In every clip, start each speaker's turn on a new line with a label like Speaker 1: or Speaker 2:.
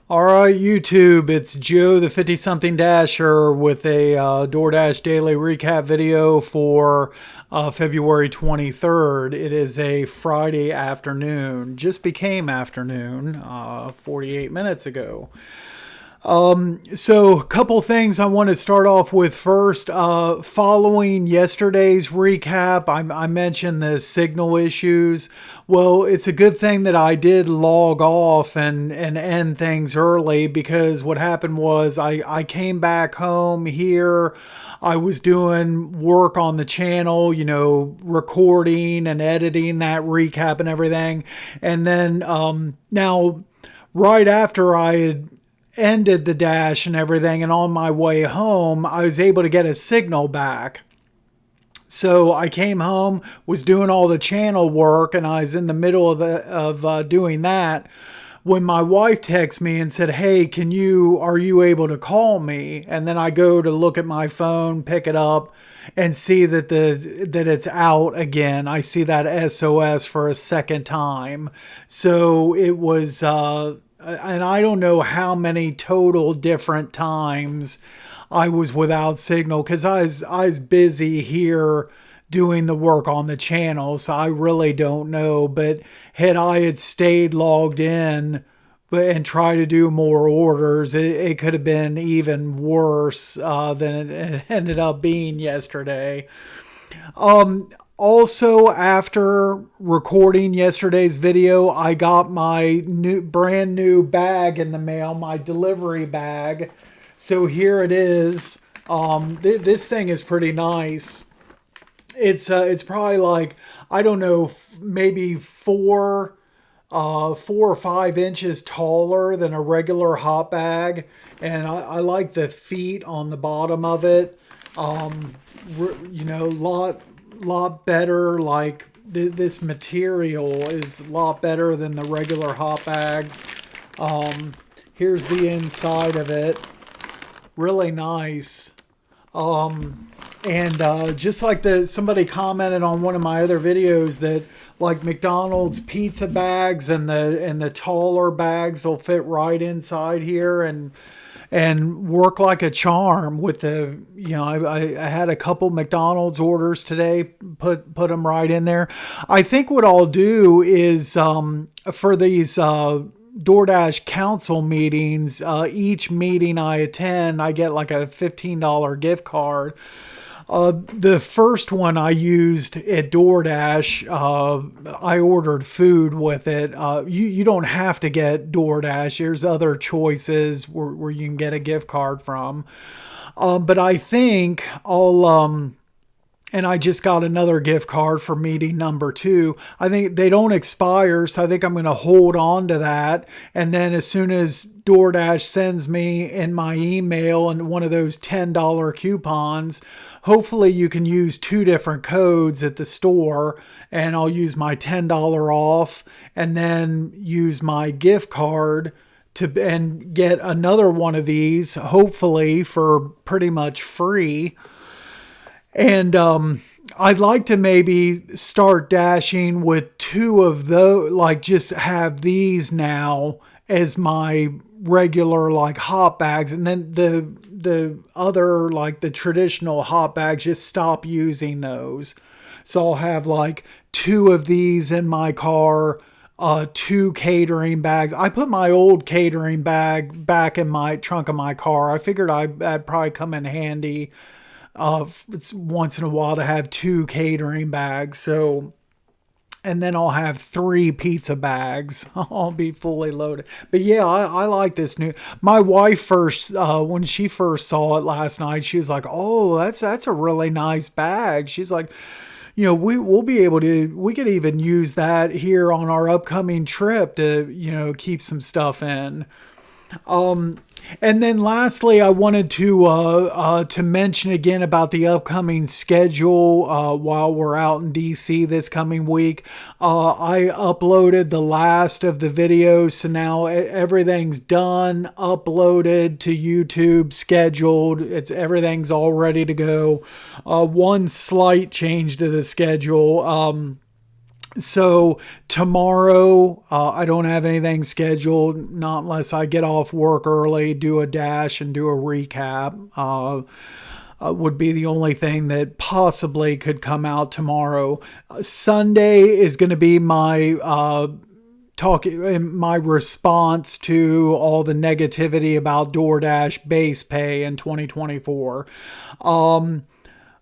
Speaker 1: All right, YouTube, it's Joe, the 50 something Dasher, with a DoorDash daily recap video for February 23rd. It is a Friday afternoon, just became afternoon 48 minutes ago. So, a couple things I want to start off with first. Following yesterday's recap, I mentioned the signal issues. Well, it's a good thing that I did log off and end things early, because what happened was I came back home here. I was doing work on the channel, recording and editing that recap and everything. And then now, right after I had ended the dash and everything and on my way home, I was able to get a signal back. So I came home, was doing all the channel work, and I was in the middle of doing that when my wife texted me and said, "Hey, are you able to call me?" And then I go to look at my phone, pick it up, and see that it's out again. I see that SOS for a second time. So it was and I don't know how many total different times I was without signal, because I was busy here doing the work on the channel, so I really don't know. But I had stayed logged in and try to do more orders, it could have been even worse than it ended up being yesterday. Also, after recording yesterday's video, I got my brand new bag in the mail, my delivery bag. So here it is. This thing is pretty nice. It's probably like, I don't know, maybe 4 or 5 inches taller than a regular hot bag, and I like the feet on the bottom of it. Lot better. Like this material is a lot better than the regular hot bags. Here's the inside of it. Really nice. And just like somebody commented on one of my other videos that, like, McDonald's pizza bags and the taller bags will fit right inside here and work like a charm with I had a couple McDonald's orders today, put them right in there. I think what I'll do is for these DoorDash council meetings, each meeting I attend, I get like a $15 gift card. The first one I used at DoorDash, I ordered food with it. You don't have to get DoorDash. There's other choices where you can get a gift card from. But I think and I just got another gift card for meeting number 2. I think they don't expire, so I think I'm going to hold on to that. And then as soon as DoorDash sends me in my email and one of those $10 coupons, hopefully you can use 2 different codes at the store, and I'll use my $10 off and then use my gift card and get another one of these, hopefully for pretty much free. And I'd like to maybe start dashing with 2 of those, like just have these now as my regular like hot bags, and then the other, like the traditional hot bags, just stop using those. So I'll have like 2 of these in my car, 2 catering bags. I put my old catering bag back in my trunk of my car. I figured that'd probably come in handy it's once in a while to have 2 catering bags. So, and then I'll have 3 pizza bags. I'll be fully loaded. But yeah, I like this new. My wife first, when she first saw it last night, she was like, "Oh, that's a really nice bag." She's like, we'll be able to, we could even use that here on our upcoming trip to, keep some stuff in. And then lastly, I wanted to mention again about the upcoming schedule while we're out in DC this coming week. I uploaded the last of the videos, so now everything's done, uploaded to YouTube, scheduled. Everything's all ready to go. One slight change to the schedule. So tomorrow, I don't have anything scheduled, not unless I get off work early, do a dash and do a recap. Would be the only thing that possibly could come out tomorrow. Sunday is going to be my talk in my response to all the negativity about DoorDash base pay in 2024.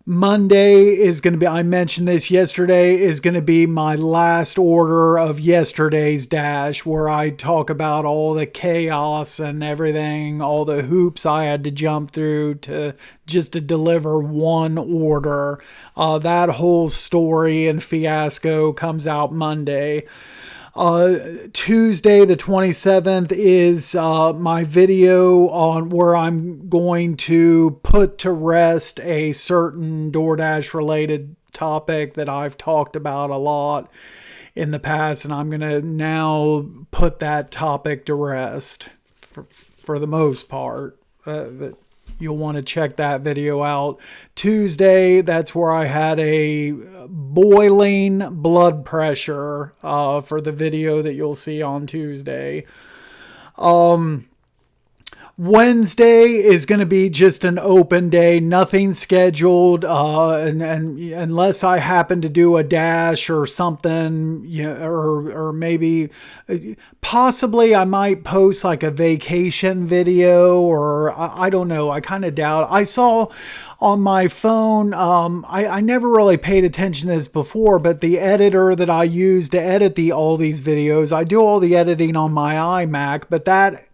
Speaker 1: Monday is going to be, I mentioned this yesterday, is going to be my last order of yesterday's dash, where I talk about all the chaos and everything, all the hoops I had to jump through to just to deliver one order. That whole story and fiasco comes out Monday. Tuesday, the 27th, is my video on where I'm going to put to rest a certain DoorDash related topic that I've talked about a lot in the past, and I'm going to now put that topic to rest for the most part. You'll want to check that video out. Tuesday, that's where I had a boiling blood pressure for the video that you'll see on Tuesday. Wednesday is going to be just an open day, nothing scheduled, and unless I happen to do a dash or something, or maybe possibly I might post like a vacation video, or I don't know. I kind of doubt. I saw on my phone, I never really paid attention to this before, but the editor that I use to edit all these videos, I do all the editing on my iMac, but that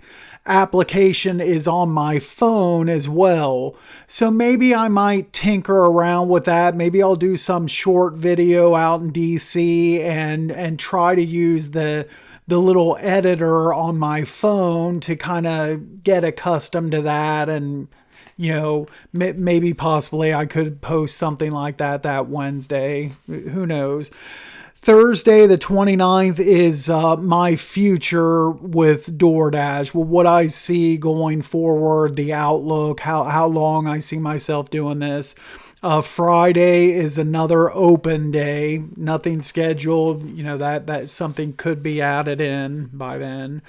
Speaker 1: application is on my phone as well. So maybe I might tinker around with that. Maybe I'll do some short video out in DC and try to use the little editor on my phone to kind of get accustomed to that. And maybe possibly I could post something like that Wednesday. Who knows? Thursday, the 29th, is my future with DoorDash. Well, what I see going forward, the outlook, how long I see myself doing this. Friday is another open day, nothing scheduled. That something could be added in by then.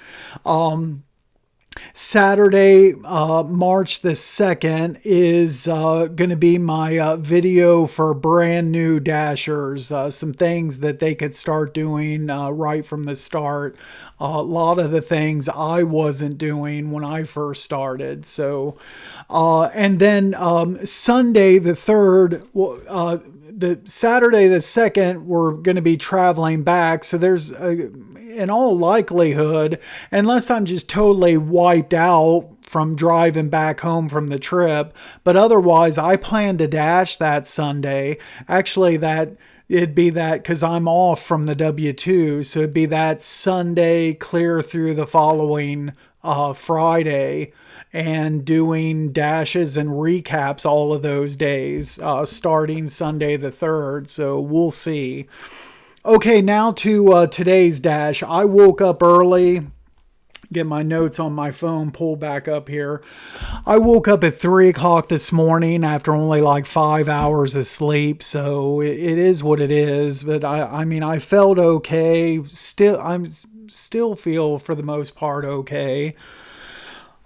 Speaker 1: Saturday, March the 2nd, is going to be my video for brand new dashers. Some things that they could start doing right from the start. A lot of the things I wasn't doing when I first started. So, and then Sunday the 3rd, the Saturday the 2nd, we're going to be traveling back. So there's in all likelihood, unless I'm just totally wiped out from driving back home from the trip, but otherwise I plan to dash that Sunday. Actually, it'd be that because I'm off from the W-2, so it'd be that Sunday clear through the following Friday, and doing dashes and recaps all of those days, starting Sunday the 3rd. So we'll see. Okay, now to today's dash. I woke up early. Get my notes on my phone, pull back up here. I woke up at 3 o'clock this morning after only like 5 hours of sleep. So it is what it is. But I mean, I felt okay. I'm still feel for the most part okay.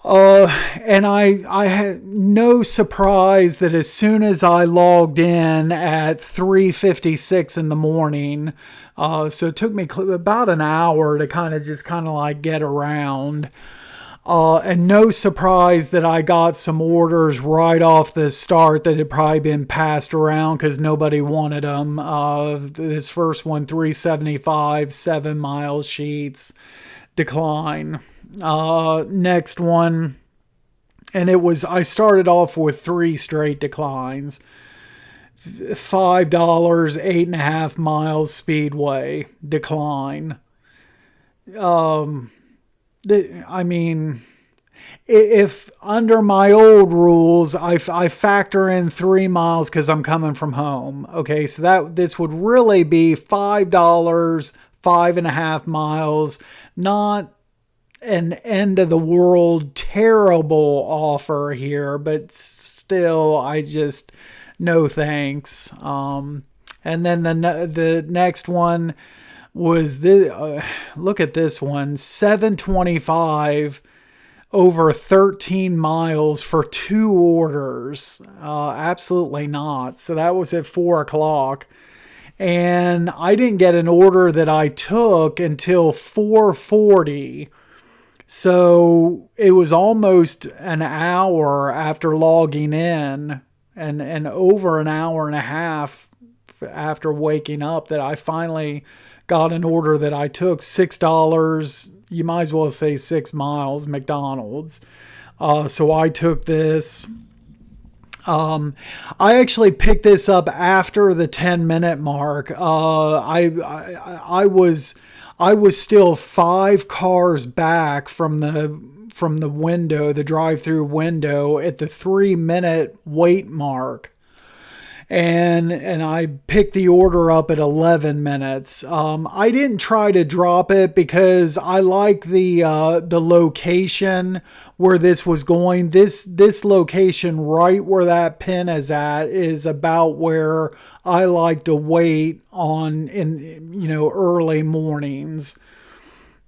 Speaker 1: And I had no surprise that as soon as I logged in at 3:56 in the morning, so it took me about an hour to kind of like get around. And no surprise that I got some orders right off the start that had probably been passed around because nobody wanted them. This first one, 375, 7 mile sheets, decline. Next one, and I started off with 3 straight declines. $5, 8.5 miles speedway, decline. I mean, if under my old rules, I factor in 3 miles because I'm coming from home. Okay, so this would really be $5, 5.5 miles, not an end of the world terrible offer here, but still no thanks. And then the next one, was this. Look at this one, 725 over 13 miles for 2 orders. Absolutely not. So that was at 4 o'clock. And I didn't get an order that I took until 4:40. So it was almost an hour after logging in, and over an hour and a half after waking up, that I finally got an order that I took. $6. You might as well say 6 miles, McDonald's. So I took this. I actually picked this up after the 10-minute mark. I was still 5 cars back from the window, the drive-through window, at the 3-minute wait mark. And I picked the order up at 11 minutes. I didn't try to drop it because I like the location where this was going. This location right where that pin is at is about where I like to wait on in early mornings.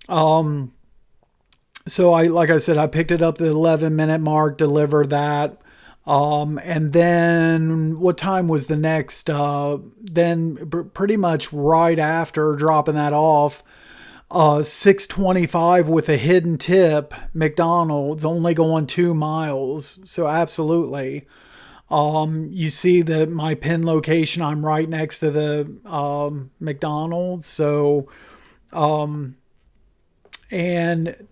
Speaker 1: So like I said, I picked it up at the 11-minute mark, delivered that. And then what time was the next? Then pretty much right after dropping that off, 625 with a hidden tip, McDonald's, only going 2 miles. So absolutely. You see my pin location, I'm right next to the, McDonald's. So, and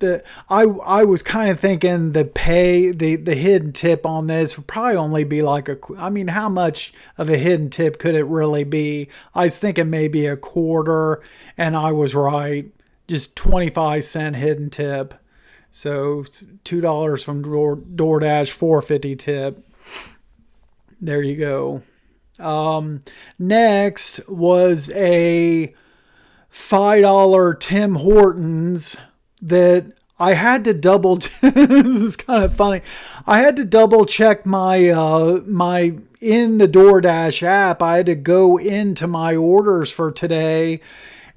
Speaker 1: I was kind of thinking the hidden tip on this would probably only be like how much of a hidden tip could it really be? I was thinking maybe a quarter, and I was right. Just 25-cent hidden tip. So $2 from DoorDash, $4.50 tip. There you go. Next was a $5 Tim Hortons that I had to double. This is kind of funny. I had to double check my in the DoorDash app. I had to go into my orders for today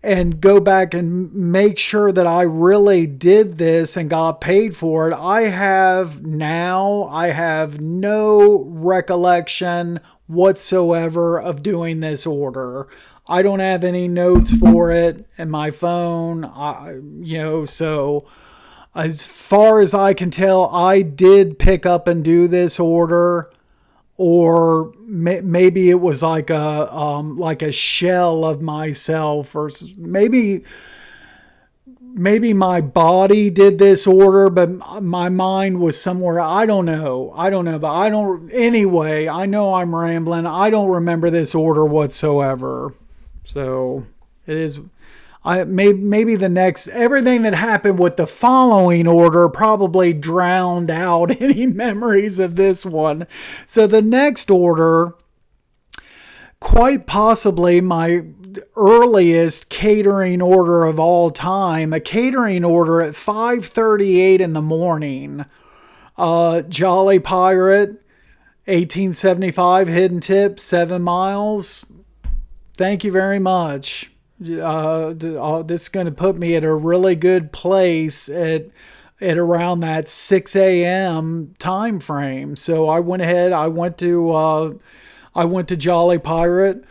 Speaker 1: and go back and make sure that I really did this and got paid for it. I have no recollection whatsoever of doing this order. I don't have any notes for it in my phone. So as far as I can tell, I did pick up and do this order, or maybe it was like a shell of myself, or maybe my body did this order, but my mind was somewhere. I don't know, but anyway, I know I'm rambling. I don't remember this order whatsoever. So it is, maybe the next, everything that happened with the following order probably drowned out any memories of this one. So the next order, quite possibly my earliest catering order of all time, a catering order at 5:38 in the morning. Jolly Pirate, 1875 hidden tip, 7 miles. Thank you very much. This is going to put me at a really good place at around that 6 a.m. time frame. So I went ahead. I went to Jolly Pirate.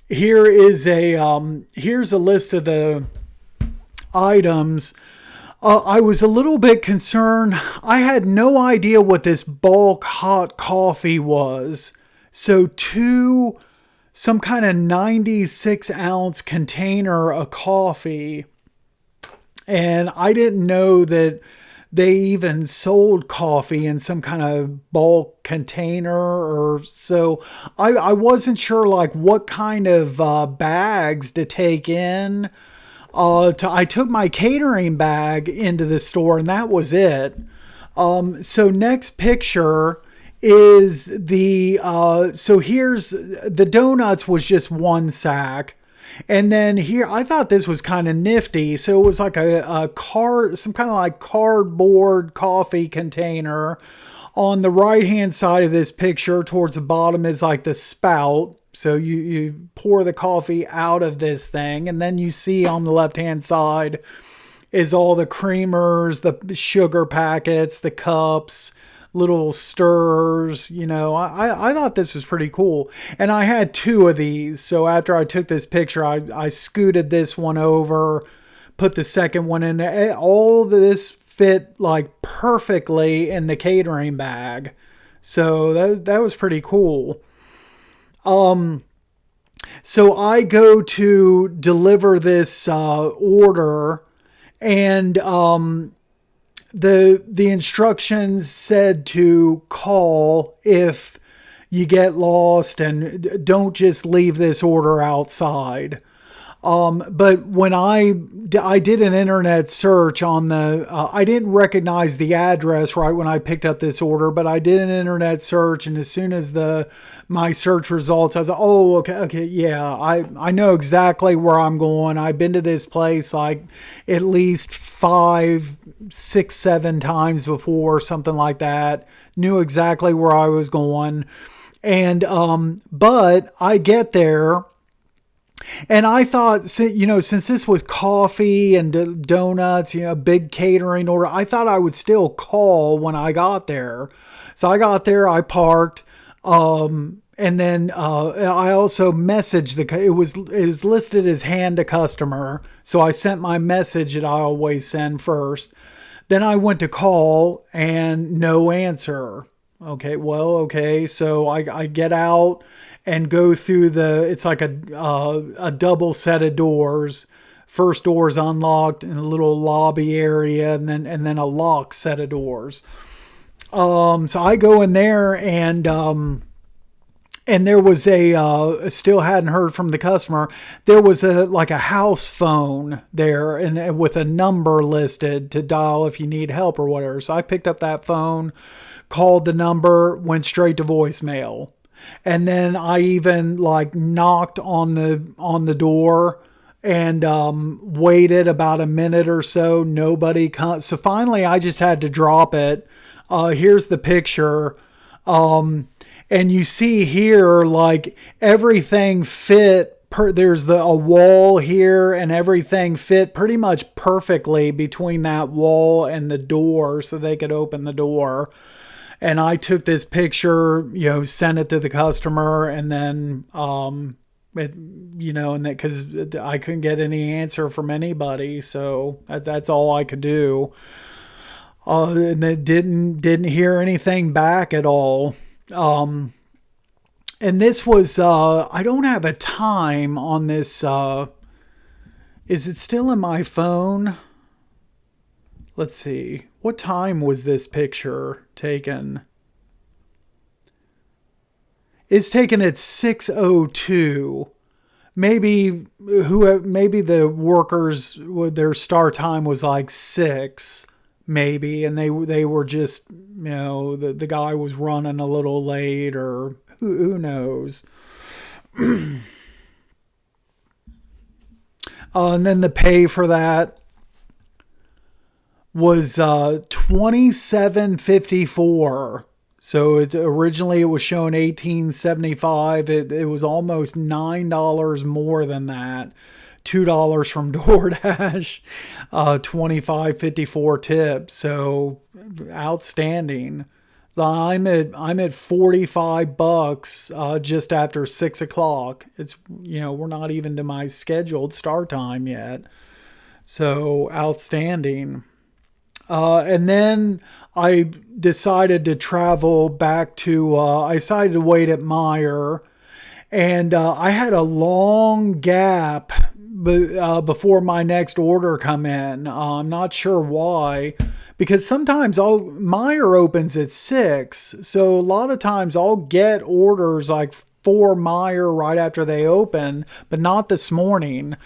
Speaker 1: Here's a list of the items. I was a little bit concerned. I had no idea what this bulk hot coffee was. So some kind of 96-ounce container of coffee. And I didn't know that they even sold coffee in some kind of bulk container, or so. I wasn't sure like what kind of bags to take in. I took my catering bag into the store, and that was it. So next picture is so here's the donuts was just 1 sack. And then here, I thought this was kind of nifty. So it was like some kind of like cardboard coffee container. On the right hand side of this picture, towards the bottom, is like the spout. So you pour the coffee out of this thing, and then you see on the left-hand side is all the creamers, the sugar packets, the cups, little stirrers. I thought this was pretty cool. And I had two of these. So after I took this picture, I scooted this one over, put the second one in there. All this fit like perfectly in the catering bag. So that was pretty cool. So I go to deliver this order, and the instructions said to call if you get lost, and don't just leave this order outside. But when I did an internet search on I didn't recognize the address right when I picked up this order, but I did an internet search, and as soon as my search results, I was like, oh, okay, yeah, I know exactly where I'm going. I've been to this place like at least 5, 6, 7 times before, something like that. Knew exactly where I was going. And, but I get there, and I thought, since this was coffee and donuts, big catering order, I thought I would still call when I got there. So I got there, I parked, and then I also messaged it was listed as hand to customer. So I sent my message that I always send first. Then I went to call and no answer. Okay. So I get out and go through it's like a double set of doors. First door is unlocked in a little lobby area, and then a locked set of doors. So I go in there, and there was still hadn't heard from the customer. There was like a house phone there, and with a number listed to dial if you need help or whatever. So I picked up that phone, called the number, went straight to voicemail. And then I even like knocked on the door and waited about a minute or so. Nobody comes. So finally I just had to drop it. Here's the picture. And you see here, like everything fit. There's a wall here, and everything fit pretty much perfectly between that wall and the door so they could open the door. And I took this picture, sent it to the customer, and then, and that because I couldn't get any answer from anybody, so that's all I could do. And they didn't hear anything back at all. And this was, I don't have a time on this. Is it still in my phone? Let's see. What time was this picture taken? It's taken at 6:02. Maybe the workers, their start time was like 6, maybe, and they were just, the guy was running a little late, or who knows. And then the pay for that was $27.54. So originally it was showing $18.75. It was almost $9 more than that. $2 from DoorDash, $25.54 tip. So outstanding. I'm at $45 just after 6 o'clock. It's we're not even to my scheduled start time yet. So outstanding. And then I decided to travel back to, I decided to wait at Meijer, and I had a long gap before my next order come in. I'm not sure why, because sometimes Meijer opens at 6. So a lot of times I'll get orders like for Meijer right after they open, but not this morning.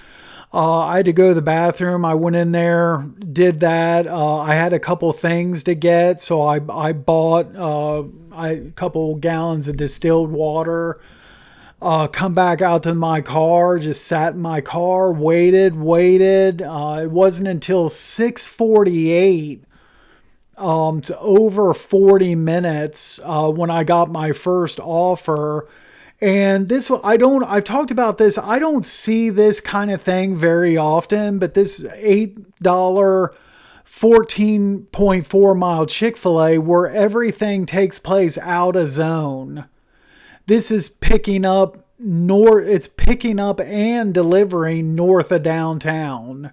Speaker 1: I had to go to the bathroom. I went in there, did that. I had a couple things to get, so I bought a couple gallons of distilled water. Come back out to my car, just sat in my car, waited. It wasn't until 6:48, to over 40 minutes, when I got my first offer. And this, I've talked about this. I don't see this kind of thing very often, but this $8, 14.4 mile Chick-fil-A where everything takes place out of zone. This is picking up it's picking up and delivering north of downtown.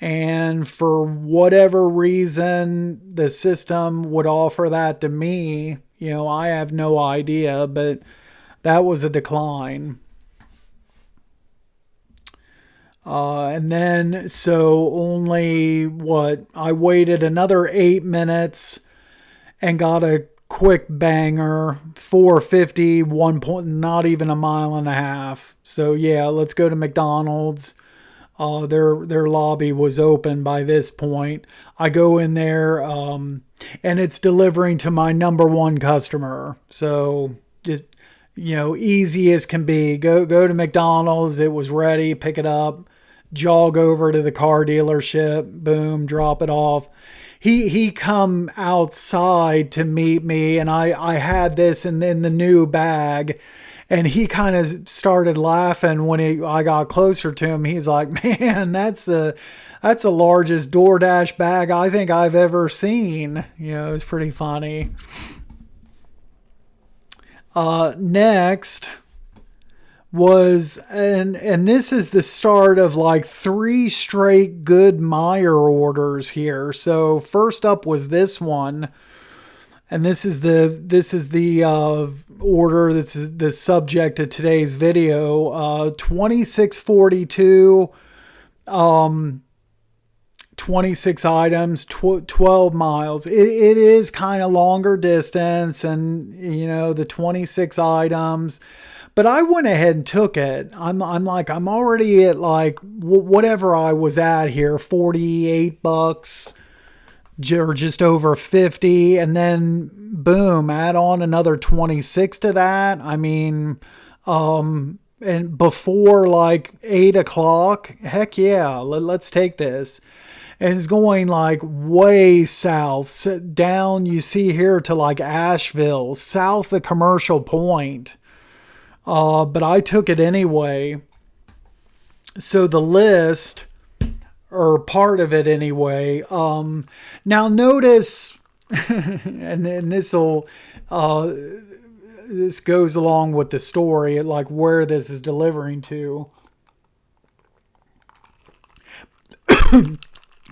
Speaker 1: And for whatever reason, the system would offer that to me. I have no idea, but that was a decline. And then, so only I waited another 8 minutes and got a quick banger, 450, 1 point, not even a mile and a half. So yeah, let's go to McDonald's. Their lobby was open by this point. I go in there, and it's delivering to my number one customer. So just, easy as can be. Go to McDonald's. It was ready. Pick it up. Jog over to the car dealership. Boom. Drop it off. He come outside to meet me, and I had this in the new bag. And he kind of started laughing when I got closer to him. He's like, "Man, that's the largest DoorDash bag I think I've ever seen." It was pretty funny. Next was, and this is the start of like 3 straight good Meyer orders here. So first up was this one. And this is the order. This is the subject of today's video. 2642, 26 items, 12 miles. It is kind of longer distance, and the 26 items. But I went ahead and took it. I'm already at like whatever I was at here, $48. Or just over 50, and then boom, add on another 26 to that. I mean, and before like 8 o'clock, heck yeah, let's take this. And it's going like way south, down, you see here to like Asheville, south of Commercial Point. But I took it anyway. So the list, or part of it anyway. Now notice, and this goes along with the story, like where this is delivering to.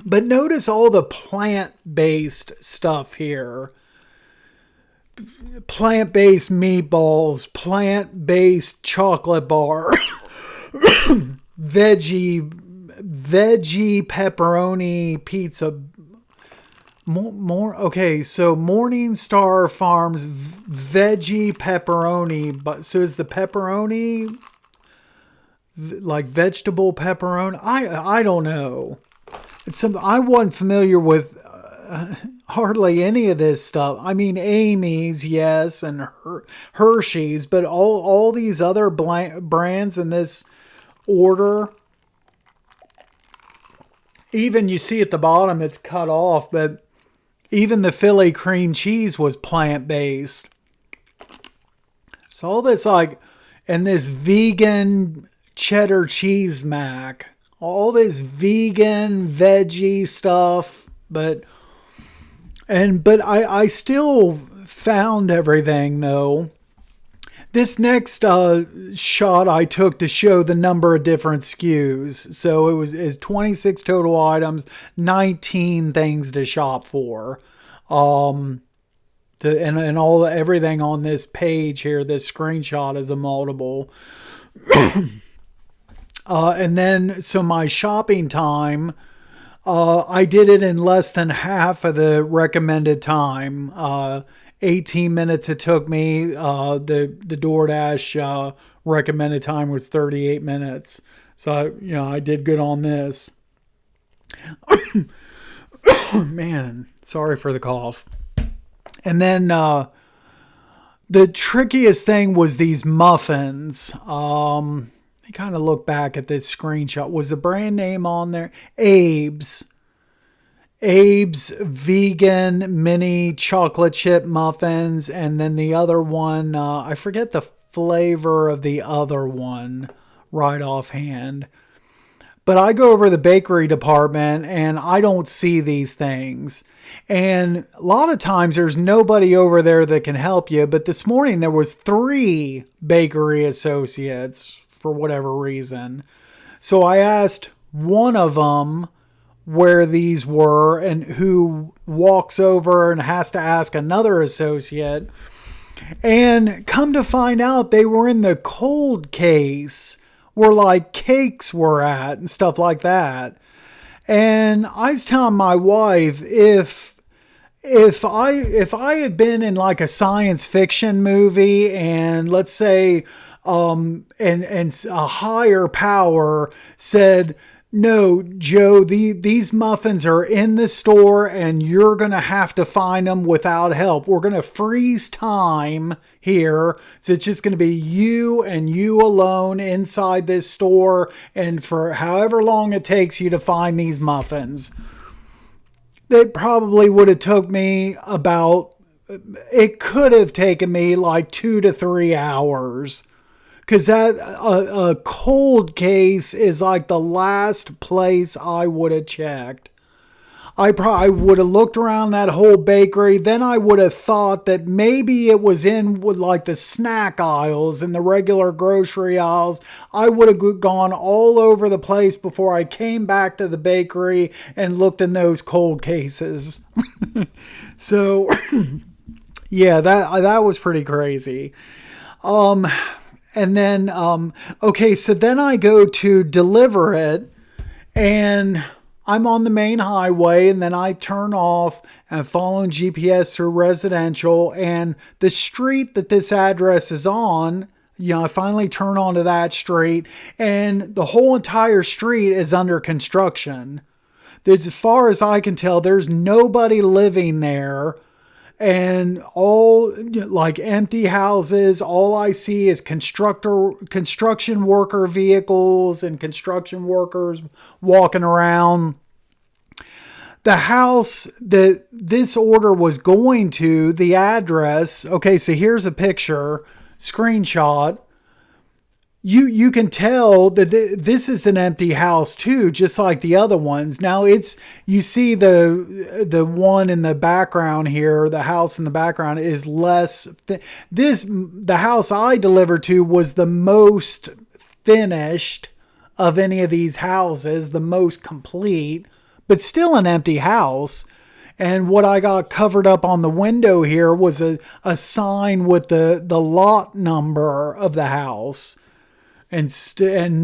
Speaker 1: But notice all the plant-based stuff here. Plant-based meatballs, plant-based chocolate bar, veggie pepperoni pizza. More okay, so Morningstar Farms veggie pepperoni, but so is the pepperoni like vegetable pepperoni? I don't know. It's something I wasn't familiar with. Hardly any of this stuff. I mean, Amy's, yes, and Hershey's, but all these other brands in this order. Even you see at the bottom, it's cut off, but even the Philly cream cheese was plant-based. So all this and this vegan cheddar cheese mac, all this vegan veggie stuff, but I still found everything though. This next shot I took to show the number of different SKUs. So it's 26 total items, 19 things to shop for. And everything on this page here, this screenshot is a multiple. And then, so my shopping time, I did it in less than half of the recommended time. 18 minutes it took me. The DoorDash recommended time was 38 minutes. So, I did good on this. Man, sorry for the cough. And then the trickiest thing was these muffins. I kind of look back at this screenshot. Was the brand name on there? Abe's vegan mini chocolate chip muffins. And then the other one, I forget the flavor of the other one right offhand. But I go over the bakery department and I don't see these things. And a lot of times there's nobody over there that can help you. But this morning there was 3 bakery associates for whatever reason. So I asked one of them where these were and who walks over and has to ask another associate. And come to find out they were in the cold case where like cakes were at and stuff like that. And I was telling my wife if I had been in like a science fiction movie and let's say and a higher power said, no, Joe, these muffins are in the store and you're going to have to find them without help. We're going to freeze time here. So it's just going to be you and you alone inside this store. And for however long it takes you to find these muffins, it probably would have took me it could have taken me like 2 to 3 hours. Because that a cold case is like the last place I would have checked. I probably would have looked around that whole bakery. Then I would have thought that maybe it was in with like the snack aisles and the regular grocery aisles. I would have gone all over the place before I came back to the bakery and looked in those cold cases. So, yeah, that was pretty crazy. And then, okay, so then I go to deliver it and I'm on the main highway and then I turn off and following GPS through residential and the street that this address is on, I finally turn onto that street and the whole entire street is under construction. As far as I can tell, there's nobody living there. And all like empty houses, all I see is construction worker vehicles and construction workers walking around. The house that this order was going to, the address, okay, so here's a picture, screenshot. You can tell that this is an empty house too, just like the other ones. Now you see the one in the background here, the house in the background is less. The house I delivered to was the most finished of any of these houses, the most complete, but still an empty house. And what I got covered up on the window here was a sign with the lot number of the house. And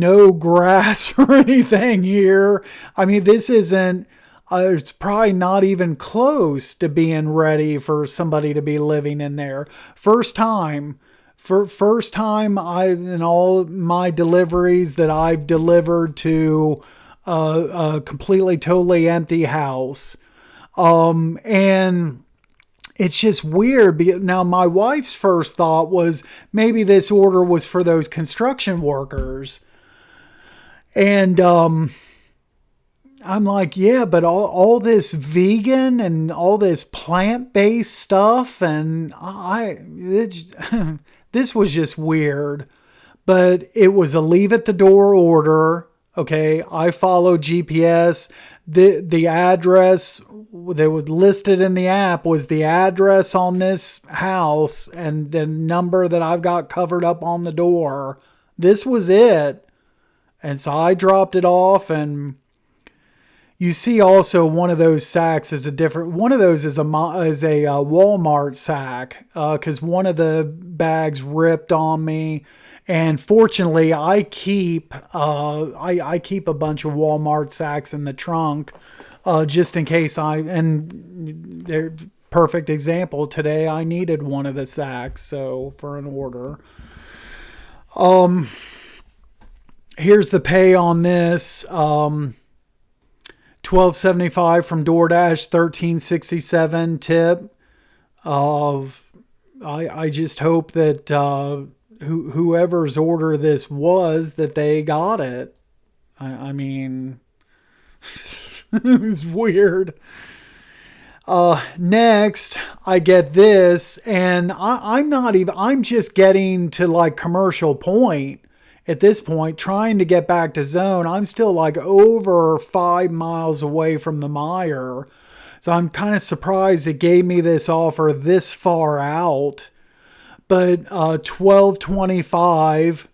Speaker 1: no grass or anything here. I mean, this isn't, it's probably not even close to being ready for somebody to be living in there. First time in all my deliveries that I've delivered to a completely, totally empty house. And it's just weird. Now, my wife's first thought was maybe this order was for those construction workers. And I'm like, yeah, but all this vegan and all this plant-based stuff, and this was just weird. But it was a leave at the door order. Okay, I followed GPS. The address that was listed in the app was the address on this house and the number that I've got covered up on the door. This was it. And so I dropped it off, and you see also one of those sacks is one of those is a Walmart sack, because one of the bags ripped on me. And fortunately, I keep a bunch of Walmart sacks in the trunk, just in case and they're perfect example. Today, I needed one of the sacks, so for an order. Here's the pay on this. $12.75 from DoorDash, $13.67 tip. I just hope that whoever's order this was, that they got it. I mean, it was weird. Next, I get this, and I'm not even, I'm just getting to like commercial point at this point, trying to get back to zone. I'm still like over 5 miles away from the mire. So I'm kind of surprised it gave me this offer this far out. But 12.25,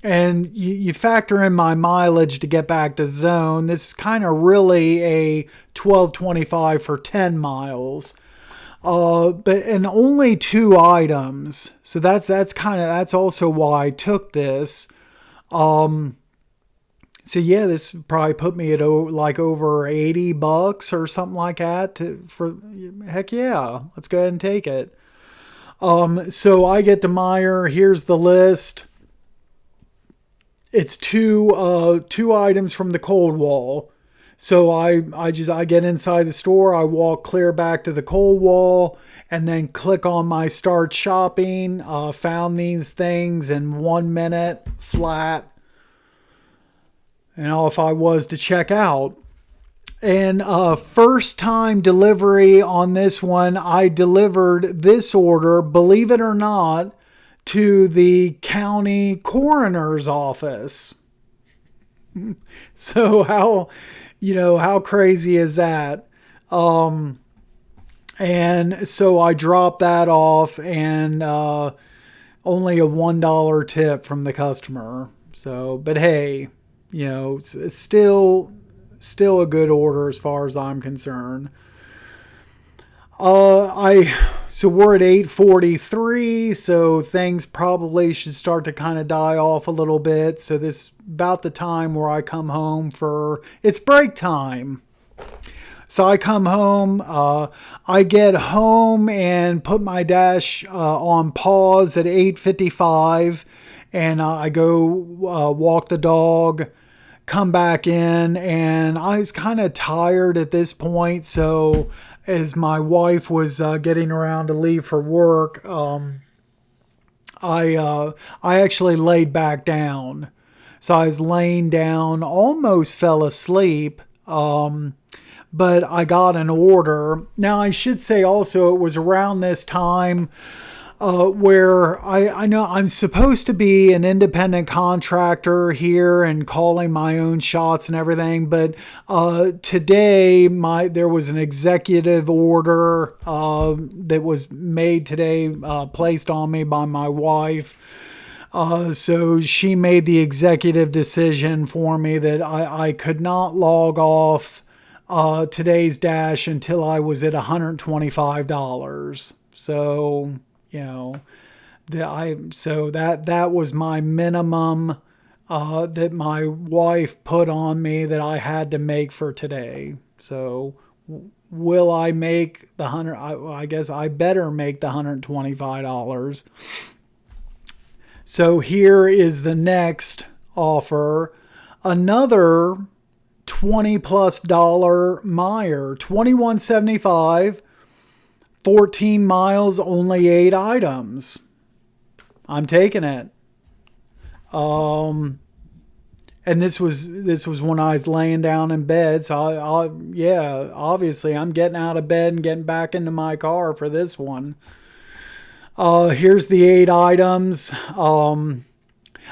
Speaker 1: and you factor in my mileage to get back to zone. This is kind of really a 12.25 for 10 miles. But and only two items, so that's also why I took this. So yeah, this probably put me at like over $80 or something like that. For heck yeah, let's go ahead and take it. So I get to Meijer. Here's the list. It's two items from the cold wall. So I get inside the store. I walk clear back to the cold wall and then click on my start shopping. Found these things in 1 minute flat. And if I was to check out. And first time delivery on this one, I delivered this order, believe it or not, to the county coroner's office. So how crazy is that? And so I dropped that off, and only a $1 tip from the customer. So, but hey, it's still a good order as far as I'm concerned. So we're at 8:43, so things probably should start to kind of die off a little bit. So this is about the time where I come home it's break time. So I come home, I get home and put my dash on pause at 8:55, and I go walk the dog, come back in, and I was kind of tired at this point. So as my wife was getting around to leave for work, I actually laid back down. So I was laying down, almost fell asleep. But I got an order. Now I should say also it was around this time where I know I'm supposed to be an independent contractor here and calling my own shots and everything, but today there was an executive order that was made today, placed on me by my wife. So she made the executive decision for me that I could not log off today's dash until I was at $125. So that was my minimum that my wife put on me that I had to make for today. So will I make the I guess I better make the $125. So here is the next offer. Another $20+ Meijer, 21.75, 14 miles, only 8 items. I'm taking it. And this was when I was laying down in bed. So yeah, obviously I'm getting out of bed and getting back into my car for this one. Here's the 8 items.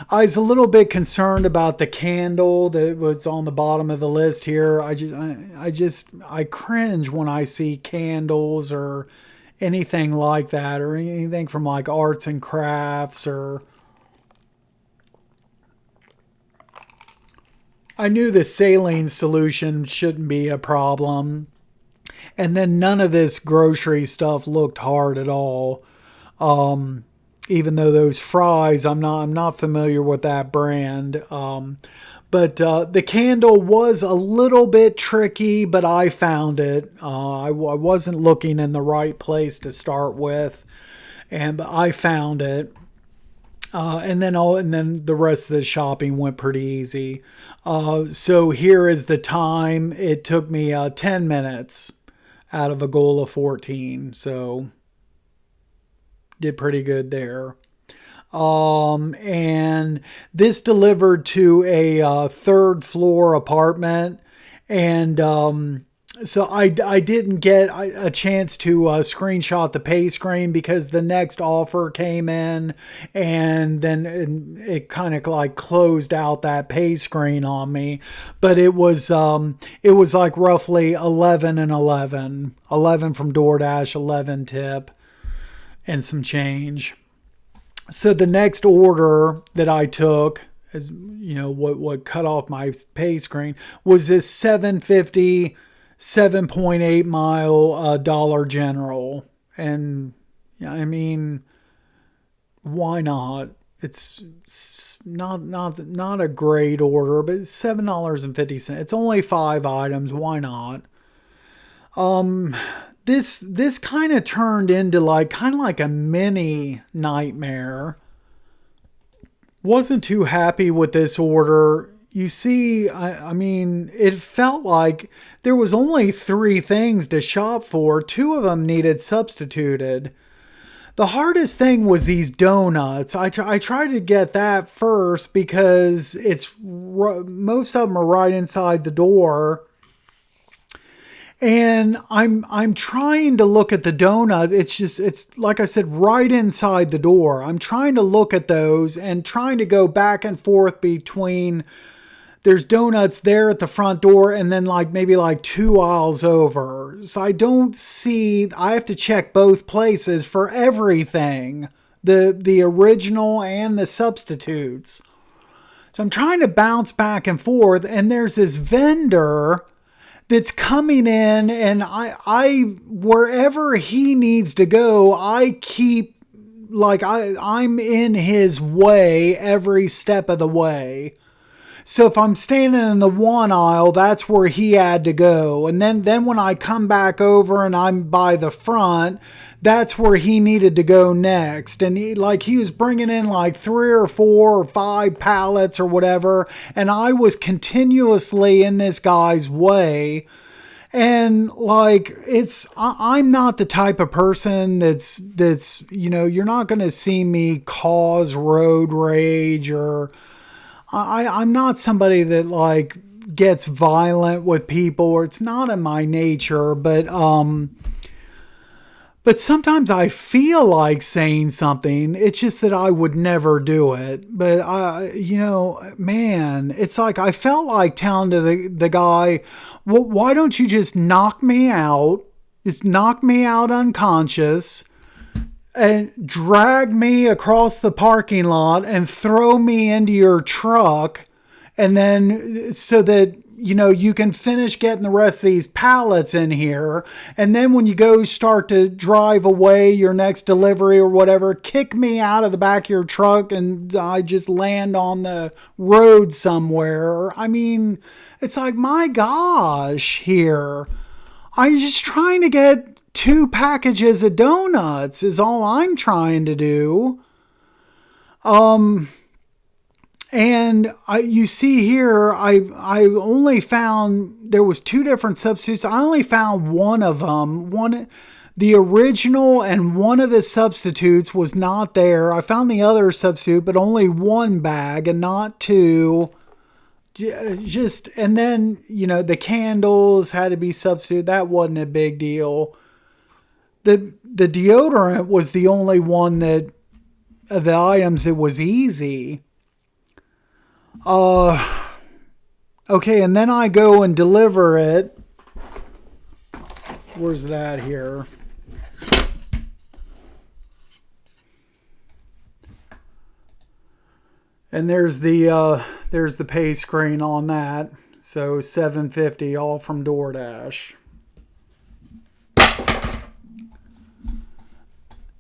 Speaker 1: I was a little bit concerned about the candle that was on the bottom of the list here. I cringe when I see candles or anything like that, or anything from like arts and crafts, or I knew the saline solution shouldn't be a problem. And then none of this grocery stuff looked hard at all. Even though those fries, I'm not familiar with that brand. But the candle was a little bit tricky, but I found it. I wasn't looking in the right place to start with, but I found it. And then the rest of the shopping went pretty easy. So here is the time. It took me 10 minutes out of a goal of 14. So did pretty good there. And this delivered to a third floor apartment, and So I didn't get a chance to screenshot the pay screen because the next offer came in, and then it kind of like closed out that pay screen on me. But it was like roughly 11 and 11, 11 from DoorDash, 11 tip, and some change. So the next order that I took, as you know, what cut off my pay screen, was this 750 7.8 mile Dollar General. And yeah, I mean, why not? It's not a great order, but it's $7.50. It's only 5 items. Why not? This kind of turned into like a mini nightmare. Wasn't too happy with this order. You see, I mean, it felt like there was only 3 things to shop for. 2 of them needed substituted. The hardest thing was these donuts. I tried to get that first because most of them are right inside the door. And I'm trying to look at the donut. It's like I said, right inside the door. I'm trying to look at those and trying to go back and forth between, there's donuts there at the front door and then maybe 2 aisles over. So I don't see, I have to check both places for everything. The original and the substitutes. So I'm trying to bounce back and forth, and there's this vendor that's coming in, and I wherever he needs to go, I keep I'm in his way every step of the way. So if I'm standing in the one aisle, that's where he had to go. And then when I come back over and I'm by the front, that's where he needed to go next. And he was bringing in 3 or 4 or 5 pallets or whatever. And I was continuously in this guy's way. And I'm not the type of person that's, you're not going to see me cause road rage, or I'm not somebody that gets violent with people, or it's not in my nature, but sometimes I feel like saying something. It's just that I would never do it. But man, it's like I felt like telling to the guy, well, why don't you just knock me out? Just knock me out unconscious and drag me across the parking lot and throw me into your truck. And then so that, you can finish getting the rest of these pallets in here. And then when you go start to drive away your next delivery or whatever, kick me out of the back of your truck and I just land on the road somewhere. I mean, it's like, my gosh, here. I'm just trying to get 2 packages of donuts is all I'm trying to do. And you see here, I only found, there was 2 different substitutes. I only found one of them. The original and one of the substitutes was not there. I found the other substitute, but only 1 bag and not 2. And then, the candles had to be substituted. That wasn't a big deal. The deodorant was the only one that, of the items, that was easy. Okay, and then I go and deliver it. Where's that here? And there's the pay screen on that. So $7.50 all from DoorDash.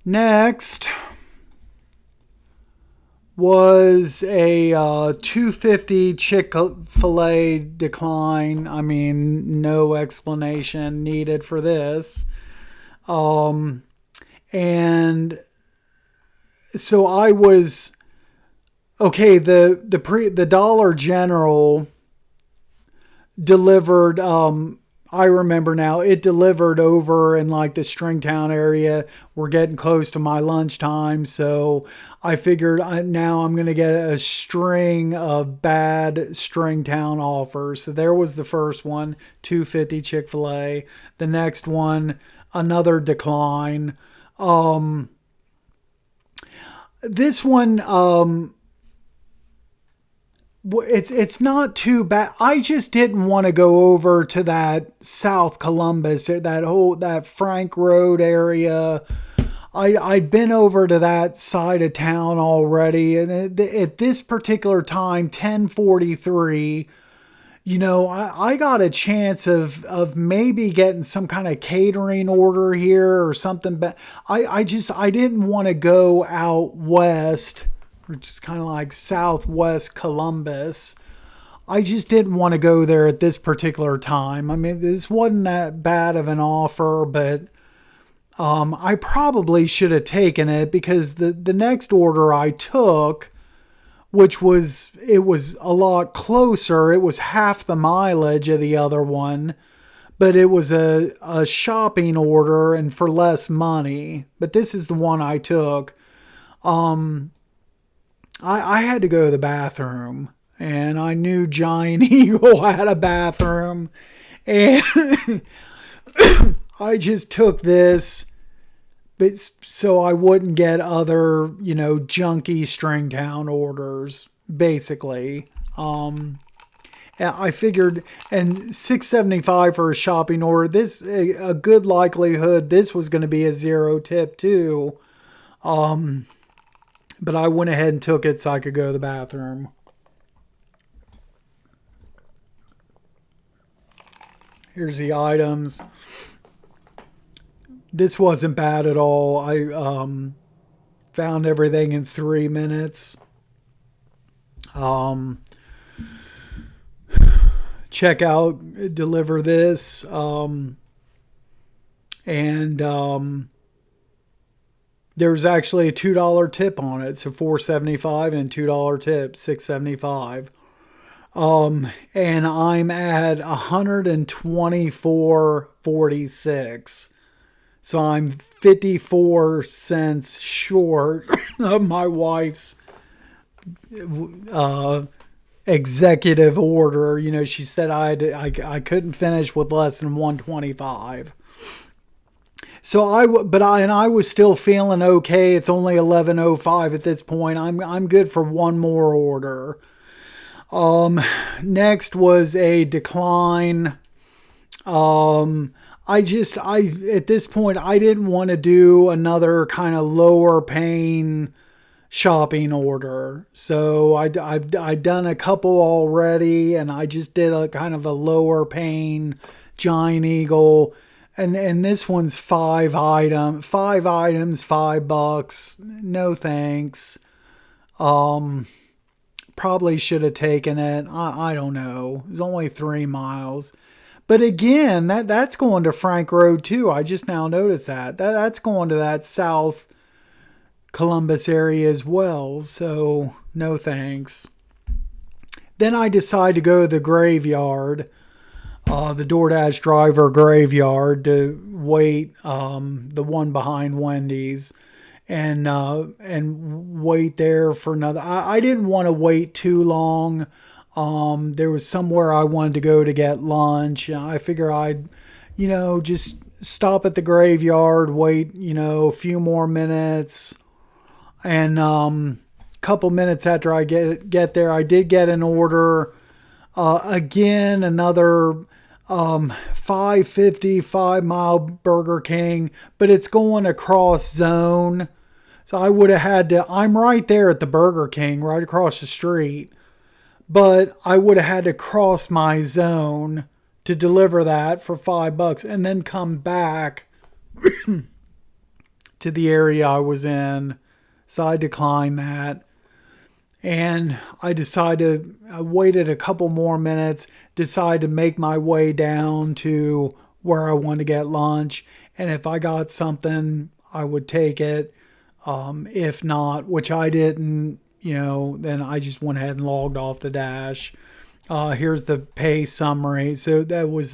Speaker 1: Next was a $2.50 Chick-fil-A decline. I mean, no explanation needed for this. And so I was okay. The Dollar General delivered. I remember now, it delivered over in like the Stringtown area. We're getting close to my lunchtime. So I figured now I'm going to get a string of bad Stringtown offers. So there was the first one, 250 Chick-fil-A. The next one, another decline. Um, this one, it's not too bad. I just didn't want to go over to that South Columbus, that Frank Road area. I'd been over to that side of town already, and at this particular time, 10:43. I got a chance of maybe getting some kind of catering order here or something, but I didn't want to go out west, which is kind of like southwest Columbus. I just didn't want to go there at this particular time. I mean, this wasn't that bad of an offer, but I probably should have taken it because the next order I took, it was a lot closer. It was half the mileage of the other one, but it was a shopping order and for less money. But this is the one I took. I had to go to the bathroom, and I knew Giant Eagle had a bathroom, and I just took this, but so I wouldn't get other, junky Stringtown orders, basically. I figured, and $6.75 for a shopping order. This a good likelihood this was going to be a zero tip too. But I went ahead and took it so I could go to the bathroom. Here's the items. This wasn't bad at all. I found everything in 3 minutes. Check out, deliver this, and there was actually a $2 tip on it, so $4.75 and $2 tip, $6.75. And I'm at 124.46. So I'm 54 cents short of my wife's executive order. She said I couldn't finish with less than 125. So I was still feeling okay. It's only 11:05 at this point. I'm good for one more order. Next was a decline. At this point I didn't want to do another kind of lower paying shopping order. So I've done a couple already, and I just did a kind of a lower paying Giant Eagle. And this one's 5 items, $5. No thanks. Probably should have taken it. I don't know. It's only 3 miles. But again, that's going to Frank Road too. I just now noticed that's going to that South Columbus area as well. So no thanks. Then I decide to go to the graveyard. The DoorDash driver graveyard to wait, the one behind Wendy's, and wait there for another. I didn't want to wait too long. There was somewhere I wanted to go to get lunch, and I figure I'd, just stop at the graveyard, wait, a few more minutes, and couple minutes after I get there, I did get an order. Again, another 550 5-mile Burger King, but it's going across zone. So I would have had to, I'm right there at the Burger King, right across the street, but I would have had to cross my zone to deliver that for $5 and then come back to the area I was in. So I declined that. And I waited a couple more minutes, decided to make my way down to where I wanted to get lunch. And if I got something, I would take it. If not, which I didn't, then I just went ahead and logged off the Dash. Here's the pay summary. So that was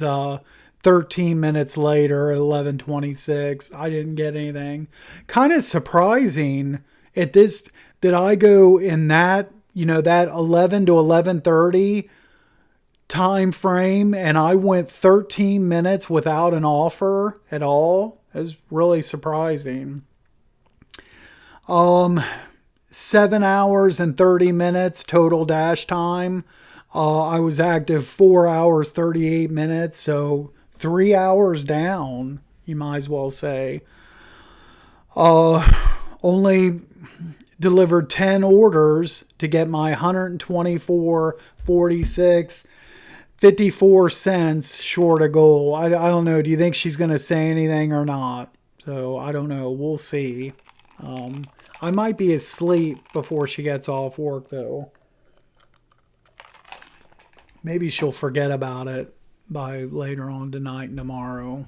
Speaker 1: 13 minutes later at 11:26, I didn't get anything. Kind of surprising at this that I go in that, that 11 to 11:30 time frame, and I went 13 minutes without an offer at all. It was really surprising. 7 hours and 30 minutes total dash time. I was active 4 hours 38 minutes, so 3 hours down, you might as well say. Only delivered 10 orders to get my 124.46, 54 cents short of goal. I don't know. Do you think she's going to say anything or not? So I don't know. We'll see. I might be asleep before she gets off work, though. Maybe she'll forget about it by later on tonight and tomorrow.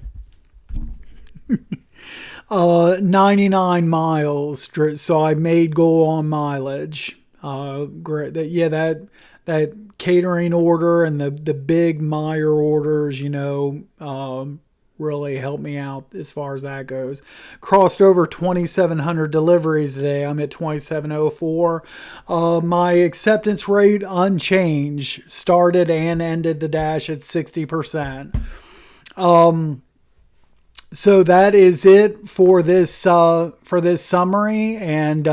Speaker 1: 99 miles. So I made goal on mileage. Great. That catering order and the big Meyer orders, really helped me out as far as that goes. Crossed over 2,700 deliveries today. I'm at 2,704. My acceptance rate unchanged. Started and ended the dash at 60%. So that is it for this summary, and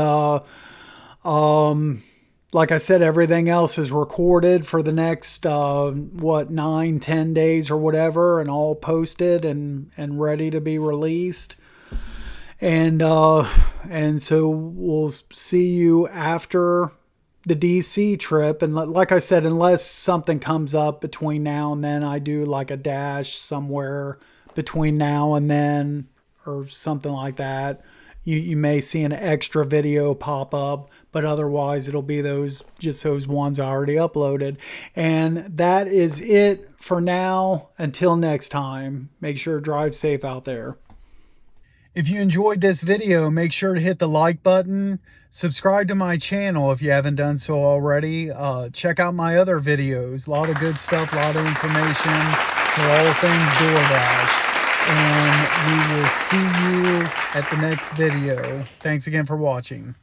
Speaker 1: like I said, everything else is recorded for the next 9-10 days or whatever, and all posted and ready to be released. And so we'll see you after the DC trip. And like I said, unless something comes up between now and then, I do like a dash somewhere between now and then or something like that. You may see an extra video pop up, but otherwise it'll be those ones I already uploaded. And that is it for now. Until next time, make sure to drive safe out there. If you enjoyed this video, make sure to hit the like button. Subscribe to my channel if you haven't done so already. Check out my other videos. A lot of good stuff, a lot of information for all things DoorDash. And we will see you at the next video. Thanks again for watching.